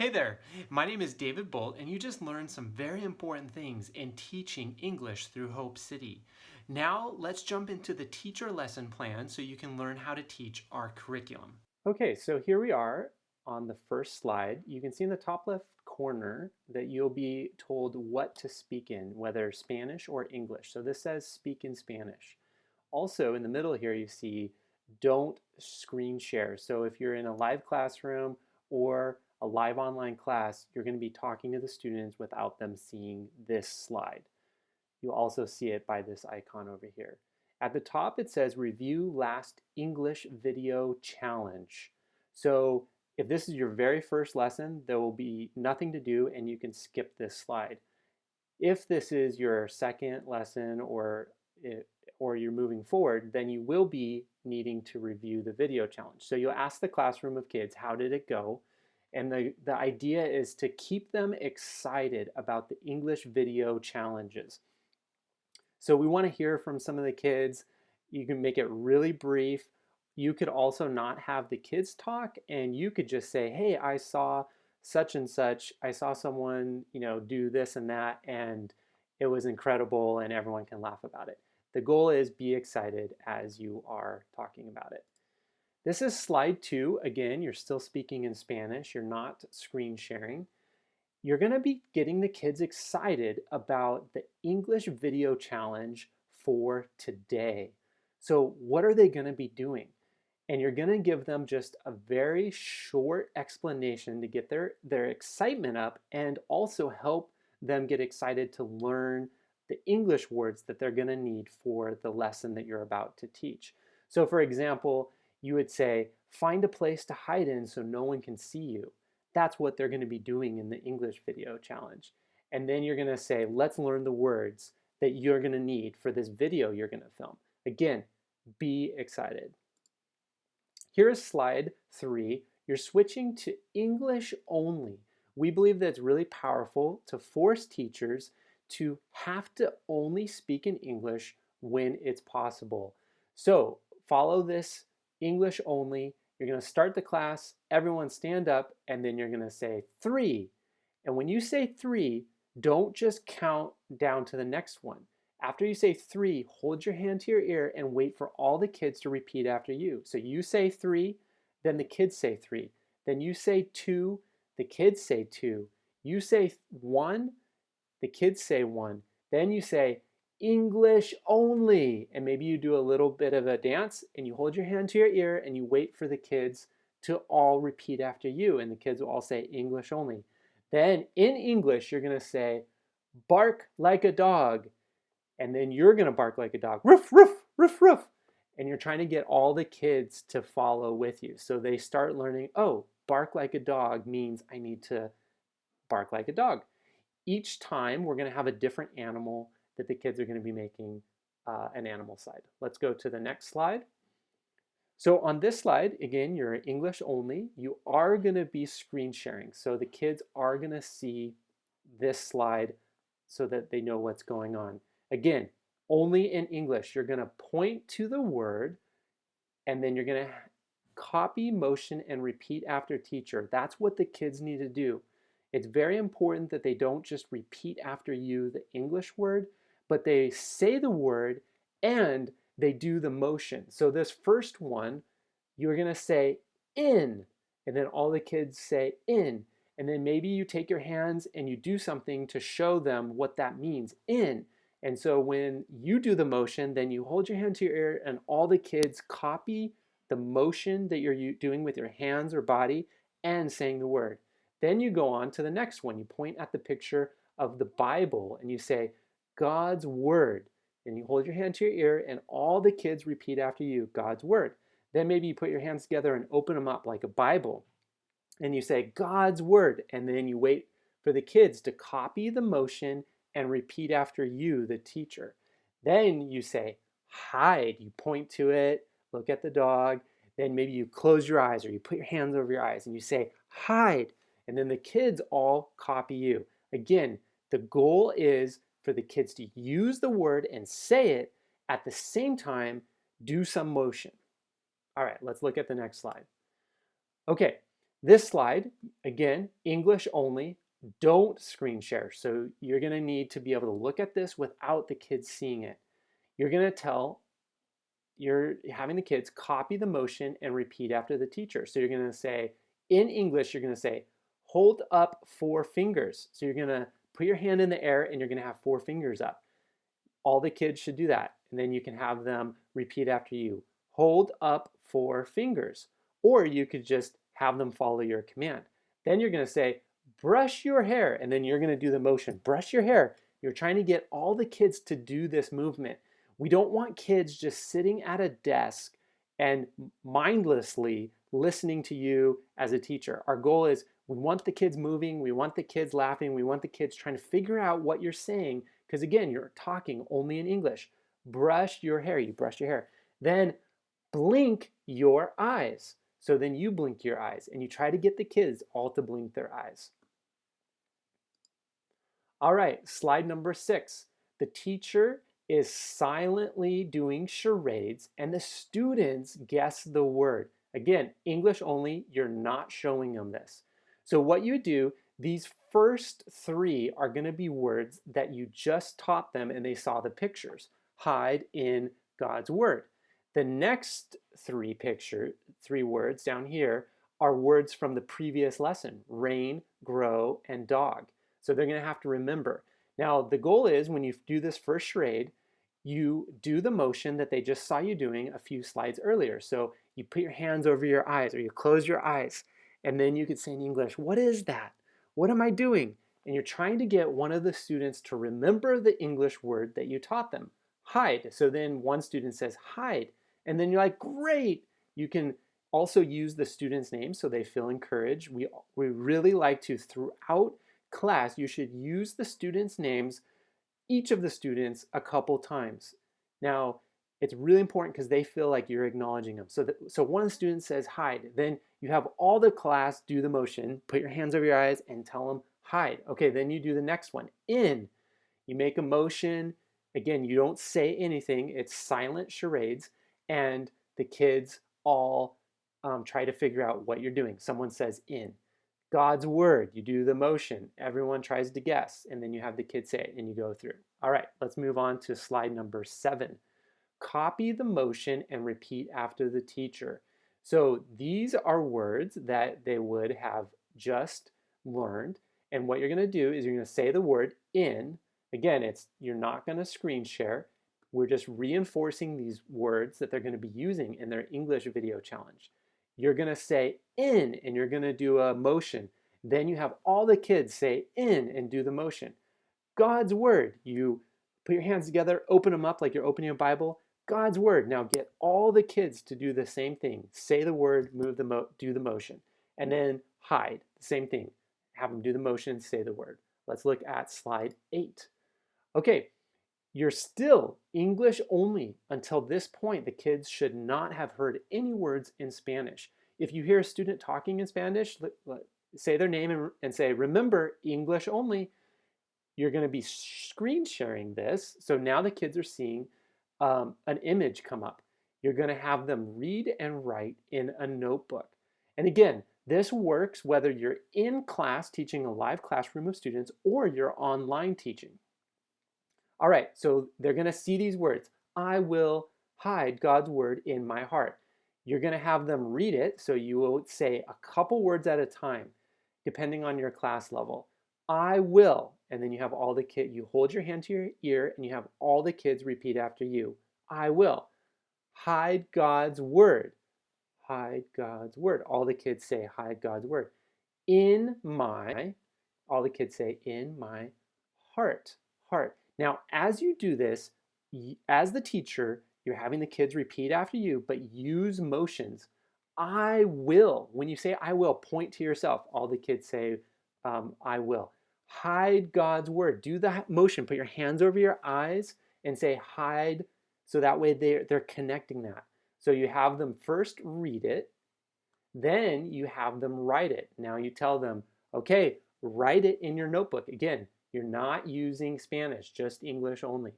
Hey there, my name is David Bolt, and you just learned some very important things in teaching English through Hope City. Now, let's jump into the teacher lesson plan so you can learn how to teach our curriculum. Okay, so here we are on the first slide. You can see in the top left corner that you'll be told what to speak in, whether Spanish or English. So this says speak in Spanish. Also in the middle here you see don't screen share. So if you're in a live classroom or a live online class, you're going to be talking to the students without them seeing this slide. You'll also see it by this icon over here. At the top it says review last English video challenge. So if this is your very first lesson, there will be nothing to do and you can skip this slide. If this is your second lesson or you're moving forward, then you will be needing to review the video challenge. So you'll ask the classroom of kids, how did it go? And the idea is to keep them excited about the English video challenges. So we want to hear from some of the kids. You can make it really brief. You could also not have the kids talk and you could just say, hey, I saw such and such. I saw someone, do this and that, and it was incredible, and everyone can laugh about it. The goal is be excited as you are talking about it. This is slide 2. Again, you're still speaking in Spanish. You're not screen sharing. You're going to be getting the kids excited about the English video challenge for today. So what are they going to be doing? And you're going to give them just a very short explanation to get their excitement up and also help them get excited to learn the English words that they're going to need for the lesson that you're about to teach. So for example, you would say, find a place to hide in so no one can see you. That's what they're going to be doing in the English video challenge. And then you're going to say, let's learn the words that you're going to need for this video you're going to film. Again, be excited. Here is slide 3. You're switching to English only. We believe that it's really powerful to force teachers to have to only speak in English when it's possible. So follow this English only. You're going to start the class, everyone stand up, and then you're going to say 3. And when you say 3, don't just count down to the next one. After you say 3, hold your hand to your ear and wait for all the kids to repeat after you. So you say 3, then the kids say 3. Then you say 2, the kids say 2. You say 1, the kids say 1. Then you say English only. And maybe you do a little bit of a dance and you hold your hand to your ear and you wait for the kids to all repeat after you. And the kids will all say English only. Then in English, you're going to say bark like a dog. And then you're going to bark like a dog. Roof, roof, roof, roof. And you're trying to get all the kids to follow with you. So they start learning, oh, bark like a dog means I need to bark like a dog. Each time we're going to have a different animal that the kids are going to be making an animal slide. Let's go to the next slide. So on this slide, again, you're English only. You are going to be screen sharing. So the kids are going to see this slide so that they know what's going on. Again, only in English. You're going to point to the word and then you're going to copy, motion, and repeat after teacher. That's what the kids need to do. It's very important that they don't just repeat after you the English word, but they say the word and they do the motion. So this first one, you're going to say in, and then all the kids say in. And then maybe you take your hands and you do something to show them what that means, in. And so when you do the motion, then you hold your hand to your ear and all the kids copy the motion that you're doing with your hands or body and saying the word. Then you go on to the next one. You point at the picture of the Bible and you say, God's word. And you hold your hand to your ear and all the kids repeat after you, God's word. Then maybe you put your hands together and open them up like a Bible. And you say, God's word. And then you wait for the kids to copy the motion and repeat after you, the teacher. Then you say, hide. You point to it, look at the dog. Then maybe you close your eyes or you put your hands over your eyes and you say, hide. And then the kids all copy you. Again, the goal is for the kids to use the word and say it at the same time, do some motion. All right, let's look at the next slide. Okay, This slide, again, English only. Don't screen share. So you're going to need to be able to look at this without the kids seeing it. You're having the kids copy the motion and repeat after the teacher. So you're going to say, in English, you're going to say, hold up 4 fingers. So you're going to put your hand in the air and you're going to have 4 fingers up. All the kids should do that. And then you can have them repeat after you. Hold up 4 fingers. Or you could just have them follow your command. Then you're going to say, brush your hair. And then you're going to do the motion, brush your hair. You're trying to get all the kids to do this movement. We don't want kids just sitting at a desk and mindlessly listening to you as a teacher. Our goal is we want the kids moving, we want the kids laughing, we want the kids trying to figure out what you're saying, because again, you're talking only in English. Brush your hair, you brush your hair. Then blink your eyes. So then you blink your eyes and you try to get the kids all to blink their eyes. All right, slide number 6. The teacher is silently doing charades and the students guess the word. Again, English only, you're not showing them this. So what you do, these first 3 are going to be words that you just taught them and they saw the pictures. Hide in God's word. The next 3 words down here are words from the previous lesson, rain, grow, and dog. So they're going to have to remember. Now, the goal is when you do this first charade, you do the motion that they just saw you doing a few slides earlier. So you put your hands over your eyes or you close your eyes, and then you could say in English, what is that? What am I doing? And you're trying to get one of the students to remember the English word that you taught them, hide. So then one student says hide, and then you're like, great. You can also use the student's name so they feel encouraged. We really like to, throughout class, you should use the students' names, each of the students, a couple times. Now, it's really important because they feel like you're acknowledging them. So one of the students says hide. Then you have all the class do the motion, put your hands over your eyes and tell them hide. Okay, then you do the next one, in. You make a motion. Again, you don't say anything. It's silent charades. And the kids all try to figure out what you're doing. Someone says in. God's word, you do the motion. Everyone tries to guess, and then you have the kids say it, and you go through. All right, let's move on to slide number 7. Copy the motion and repeat after the teacher. So these are words that they would have just learned, and what you're going to do is you're going to say the word in. Again, you're not going to screen share. We're just reinforcing these words that they're going to be using in their English video challenge. You're going to say in and you're going to do a motion. Then you have all the kids say in and do the motion. God's word. You put your hands together, open them up like you're opening a Bible. God's word. Now get all the kids to do the same thing. Say the word, do the motion. And then hide. The same thing. Have them do the motion, say the word. Let's look at slide 8. Okay. You're still English only until this point. The kids should not have heard any words in Spanish. If you hear a student talking in Spanish, say their name and say, remember, English only. You're going to be screen sharing this. So now the kids are seeing an image come up. You're going to have them read and write in a notebook. And again, this works whether you're in class teaching a live classroom of students or you're online teaching. All right, so they're going to see these words. I will hide God's word in my heart. You're going to have them read it, so you will say a couple words at a time, depending on your class level. I will, and then you have all the kids, you hold your hand to your ear, and you have all the kids repeat after you. I will. Hide God's word. Hide God's word. All the kids say, hide God's word. In my, all the kids say, in my heart. Heart. Now, as you do this, as the teacher, you're having the kids repeat after you, but use motions. I will. When you say I will, point to yourself. All the kids say, I will. Hide God's word. Do the motion. Put your hands over your eyes and say hide, so that way they're connecting that. So you have them first read it, then you have them write it. Now you tell them, okay, write it in your notebook. Again, you're not using Spanish, just English only.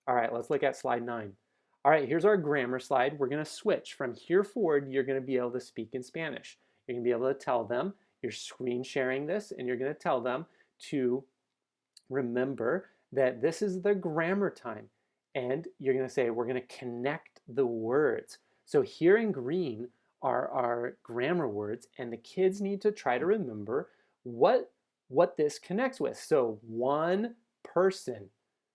All right, let's look at slide 9. All right, here's our grammar slide. We're going to switch. From here forward, you're going to be able to speak in Spanish. You're going to be able to tell them, you're screen sharing this, and you're going to tell them to remember that this is the grammar time. And you're going to say, we're going to connect the words. So here in green are our grammar words, and the kids need to try to remember what this connects with. So one person.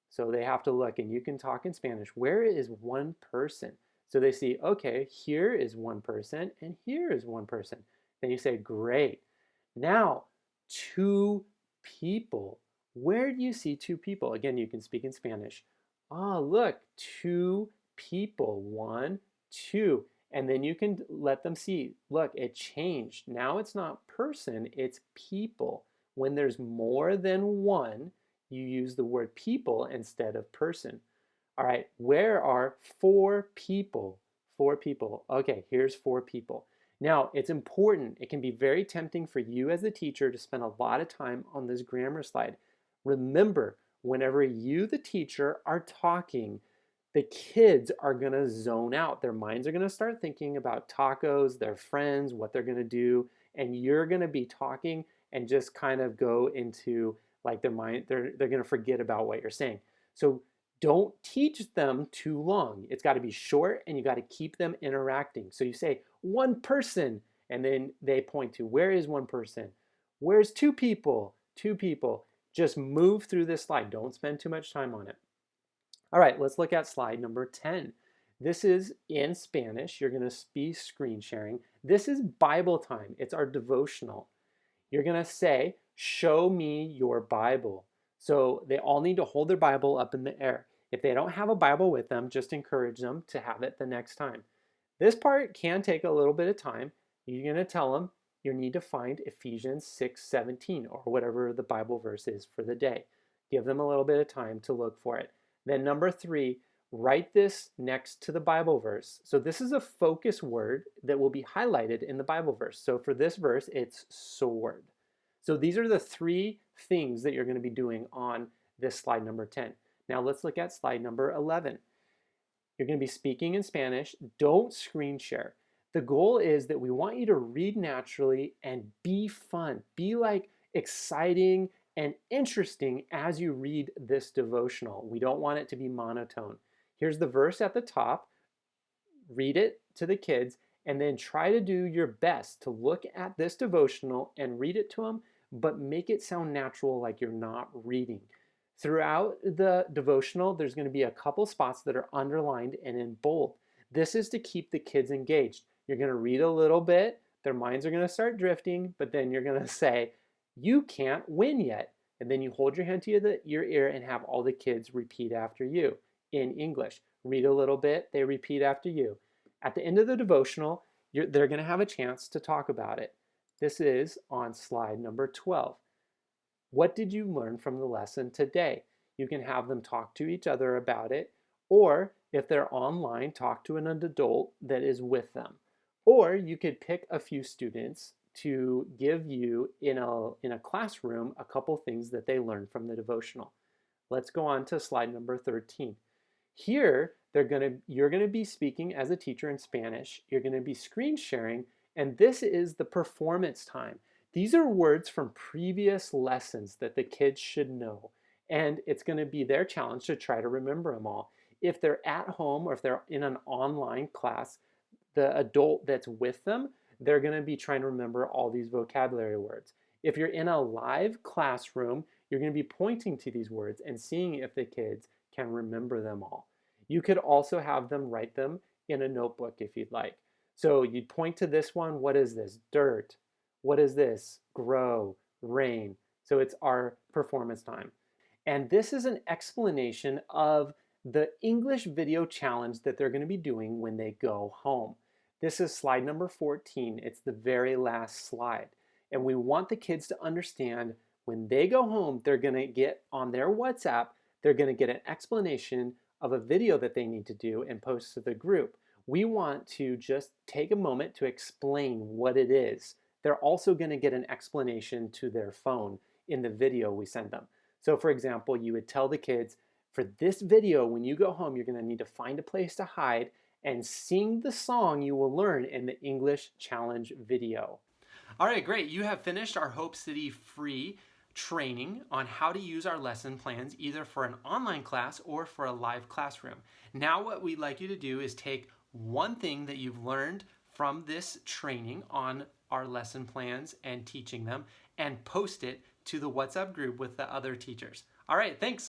So they have to look, and you can talk in Spanish. Where is one person? So they see, okay, here is one person, and here is one person. Then you say, great. Now, two people. Where do you see two people? Again, you can speak in Spanish. Oh, look, two people. One, two. And then you can let them see, look, it changed. Now it's not person, it's people. When there's more than one, you use the word people instead of person. All right, where are four people? Four people. Okay, here's four people. Now, it's important. It can be very tempting for you as a teacher to spend a lot of time on this grammar slide. Remember, whenever you, the teacher, are talking, the kids are going to zone out. Their minds are going to start thinking about tacos, their friends, what they're going to do, and you're going to be talking and just kind of go into like their mind, they're going to forget about what you're saying. So don't teach them too long. It's got to be short, and you got to keep them interacting. So you say, one person, and then they point to, where is one person? Where's two people? Two people. Just move through this slide. Don't spend too much time on it. All right, let's look at slide number 10. This is in Spanish. You're going to be screen sharing. This is Bible time. It's our devotional. You're going to say, show me your Bible. So they all need to hold their Bible up in the air. If they don't have a Bible with them, just encourage them to have it the next time. This part can take a little bit of time. You're going to tell them you need to find Ephesians 6:17 or whatever the Bible verse is for the day. Give them a little bit of time to look for it. Then number 3, write this next to the Bible verse. So this is a focus word that will be highlighted in the Bible verse. So for this verse, it's sword. So these are the 3 things that you're going to be doing on this slide number 10. Now let's look at slide number 11. You're going to be speaking in Spanish. Don't screen share. The goal is that we want you to read naturally and be fun. Be like exciting and interesting as you read this devotional. We don't want it to be monotone. Here's the verse at the top. Read it to the kids, and then try to do your best to look at this devotional and read it to them, but make it sound natural, like you're not reading. Throughout the devotional, there's going to be a couple spots that are underlined and in bold. This is to keep the kids engaged. You're going to read a little bit, their minds are going to start drifting, but then you're going to say, you can't win yet. And then you hold your hand to your ear and have all the kids repeat after you in English. Read a little bit, they repeat after you. At the end of the devotional, they're going to have a chance to talk about it. This is on slide number 12. What did you learn from the lesson today? You can have them talk to each other about it, or if they're online, talk to an adult that is with them. Or you could pick a few students to give you in a classroom a couple things that they learned from the devotional. Let's go on to slide number 13. Here, you're going to be speaking as a teacher in Spanish. You're going to be screen sharing, and this is the performance time. These are words from previous lessons that the kids should know, and it's going to be their challenge to try to remember them all. If they're at home or if they're in an online class, the adult that's with them, they're going to be trying to remember all these vocabulary words. If you're in a live classroom, you're going to be pointing to these words and seeing if the kids can remember them all. You could also have them write them in a notebook if you'd like. So you'd point to this one. What is this? Dirt. What is this? Grow, rain. So it's our performance time. And this is an explanation of the English video challenge that they're going to be doing when they go home. This is slide number 14. It's the very last slide. And we want the kids to understand when they go home, they're going to get on their WhatsApp, they're going to get an explanation of a video that they need to do and post to the group. We want to just take a moment to explain what it is. They're also going to get an explanation to their phone in the video we send them. So for example, you would tell the kids, for this video, when you go home, you're going to need to find a place to hide and sing the song you will learn in the English challenge video. All right, great. You have finished our Hope City free training on how to use our lesson plans either for an online class or for a live classroom. Now what we'd like you to do is take one thing that you've learned from this training on our lesson plans and teaching them and post it to the WhatsApp group with the other teachers. All right, thanks.